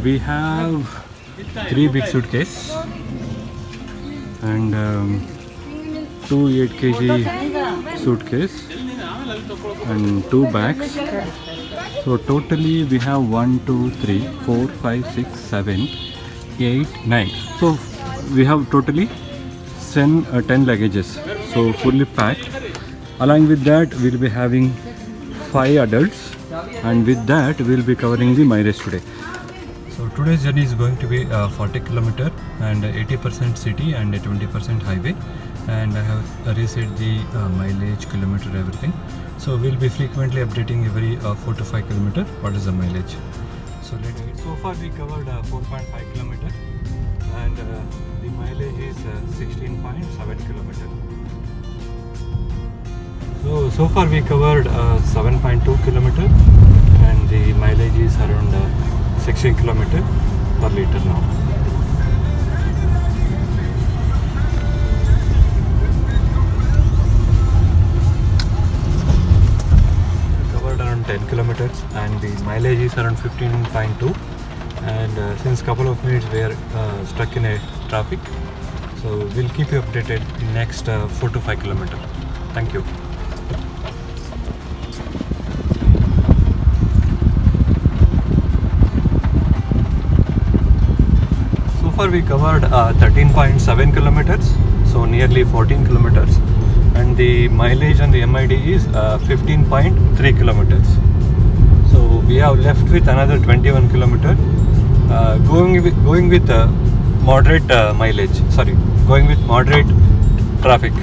we have 3 big suitcases and 2 8 kg suitcase and 2 bags. So totally we have 1 2 3 4 5 6 7 8 9. So we have totally 10 luggages, so fully packed. Along with that we'll be having 5 adults, and with that we'll be covering the mileage today. So today's journey is going to be 40 km and 80% city and 20% highway, and I have reset the mileage, kilometer, everything. So we'll be frequently updating every 4 to 5 km what is the mileage. So let's get. So far we covered 4.5 km and the mileage is 16.7 km. So far we covered 7.2 km and the mileage is around 16 km per liter now. We covered around 10 kilometers and the mileage is around 15.2, and since couple of minutes we are stuck in a traffic, so we'll keep you updated in next 4 to 5 kilometers. Thank you. We covered 13.7 kilometers, so nearly 14 kilometers, and the mileage on the MID is 15.3 kilometers. So we have left with another 21 kilometer, going with moderate mileage. Sorry, going with moderate traffic.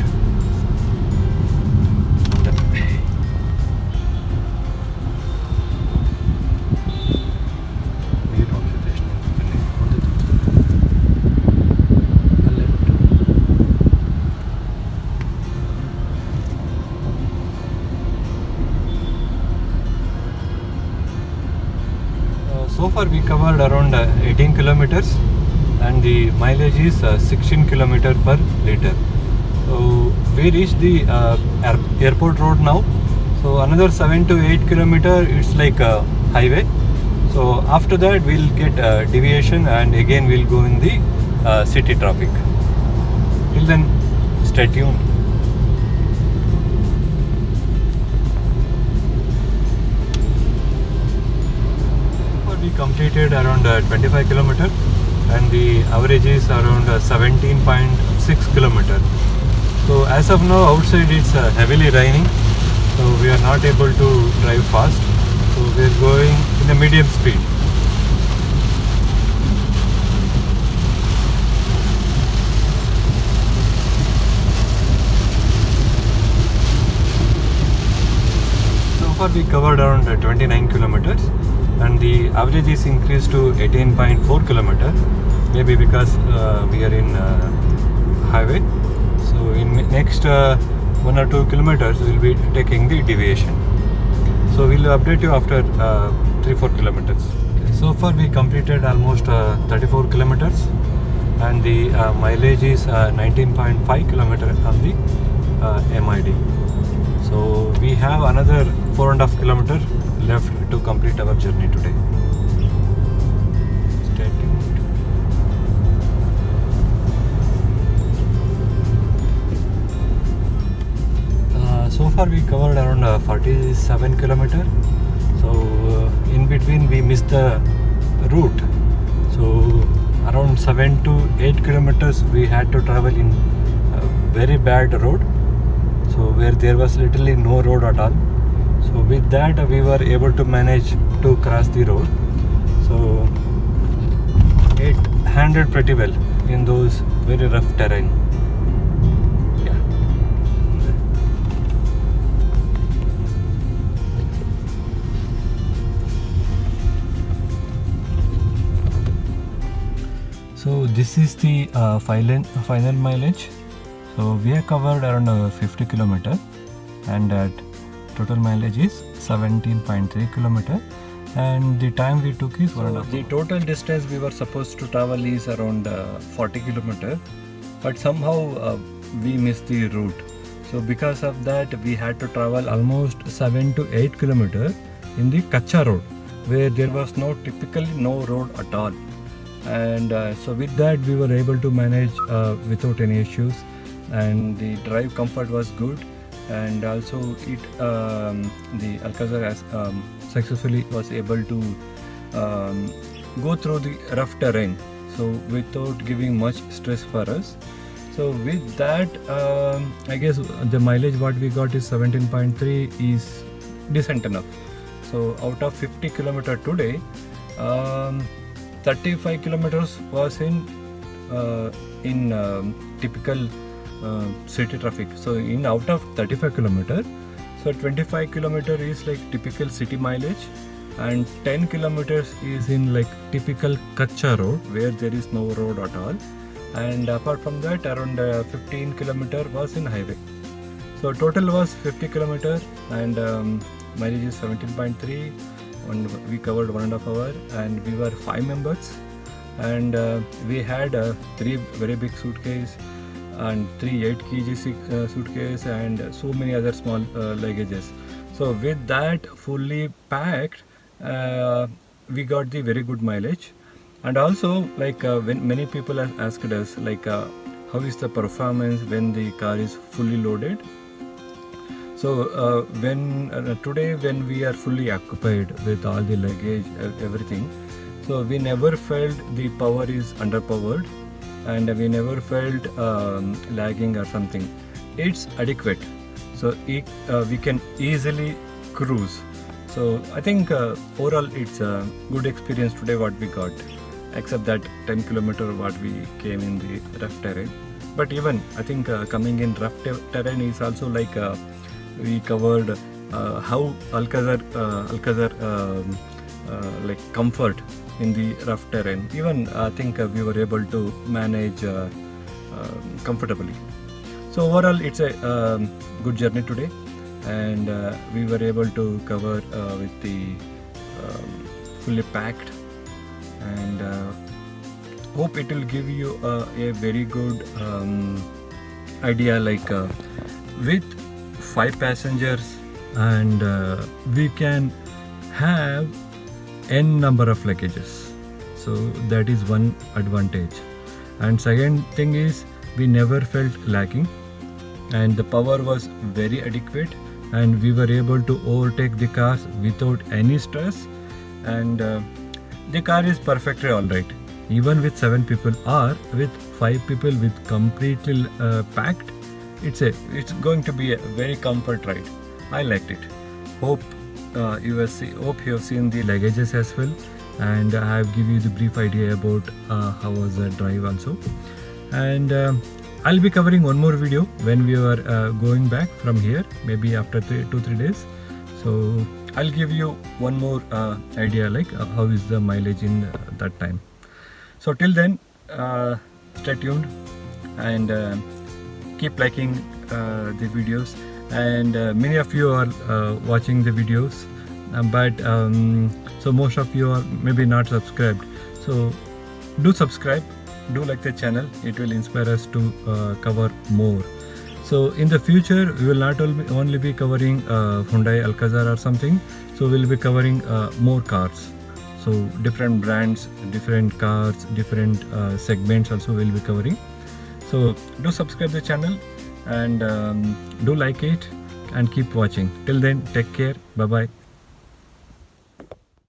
So far we covered around 18 kilometers and the mileage is 16 km per liter. So we reached the airport road now. So another 7 to 8 km it's like a highway. So after that we'll get deviation and again we'll go in the city traffic. Till then, stay tuned. We completed around 25 km and the average is around 17.6 km. So as of now outside it's heavily raining, so we are not able to drive fast, so we are going in a medium speed. So far we covered around 29 kilometers and the average is increased to 18.4 km, maybe because we are in highway. So in next 1 or 2 kilometers we will be taking the deviation. So we will update you after 3-4 kilometers. Okay, so far we completed almost 34 kilometers and the mileage is 19.5 km on the MID. So we have another 4.5 km left to complete our journey today. Stay tuned. So far we covered around 47 kilometers. So in between we missed the route. So around 7 to 8 kilometers we had to travel in a very bad road. So where there was literally no road at all. So with that we were able to manage to cross the road. So it handled pretty well in those very rough terrain. Yeah. So this is the final mileage. So we have covered around 50 km and at total mileage is 17.3 km and the time we took is 1.5 hours. The total distance we were supposed to travel is around 40 km, but somehow we missed the route. So because of that we had to travel almost 7 to 8 km in the Kacha road. where there was typically no road at all. And so with that we were able to manage without any issues, and the drive comfort was good, and also the Alcazar has, successfully was able to go through the rough terrain, so without giving much stress for us. So with that, I guess the mileage what we got is 17.3 is decent enough. So out of 50 kilometer today, 35 kilometers was in typical city traffic. So in out of 35 kilometer, so 25 kilometer is like typical city mileage, and 10 kilometers is in like typical Kacha road where there is no road at all, and apart from that around 15 kilometer was in highway. So total was 50 kilometer, and mileage is 17.3, and we covered 1.5 hours, and we were 5 members, and we had 3 very big suitcase and 3 8 kg suitcase and so many other small luggages. So with that fully packed, we got the very good mileage. And also like when many people have asked us like how is the performance when the car is fully loaded. So when today when we are fully occupied with all the luggage, everything, so we never felt the power is underpowered, and we never felt lagging or something. It's adequate, so we can easily cruise. So I think overall it's a good experience today what we got, except that 10 kilometer what we came in the rough terrain. But even I think coming in rough terrain is also like we covered how Alcazar like comfort in the rough terrain. Even I think we were able to manage comfortably. So overall it's a good journey today, and we were able to cover with the fully packed, and hope it will give you a very good idea like with 5 passengers, and we can have n number of luggages. So that is one advantage. And second thing is we never felt lacking, and the power was very adequate, and we were able to overtake the cars without any stress, and the car is perfectly alright even with 7 people or with 5 people with completely packed. It's going to be a very comfort ride. I liked it. Hope you have seen the luggages as well, and I have given you the brief idea about how was the drive also. And I'll be covering one more video when we are going back from here, maybe after 2-3 days. So I'll give you one more idea like how is the mileage in that time. So till then, stay tuned and keep liking the videos. And many of you are watching the videos, but so most of you are maybe not subscribed. So do subscribe, do like the channel. It will inspire us to cover more. So in the future we will not only be covering Hyundai Alcazar or something, so we'll be covering more cars. So different brands, different cars, different segments also we'll be covering. So do subscribe the channel, and do like it, and keep watching. Till then, take care. Bye bye.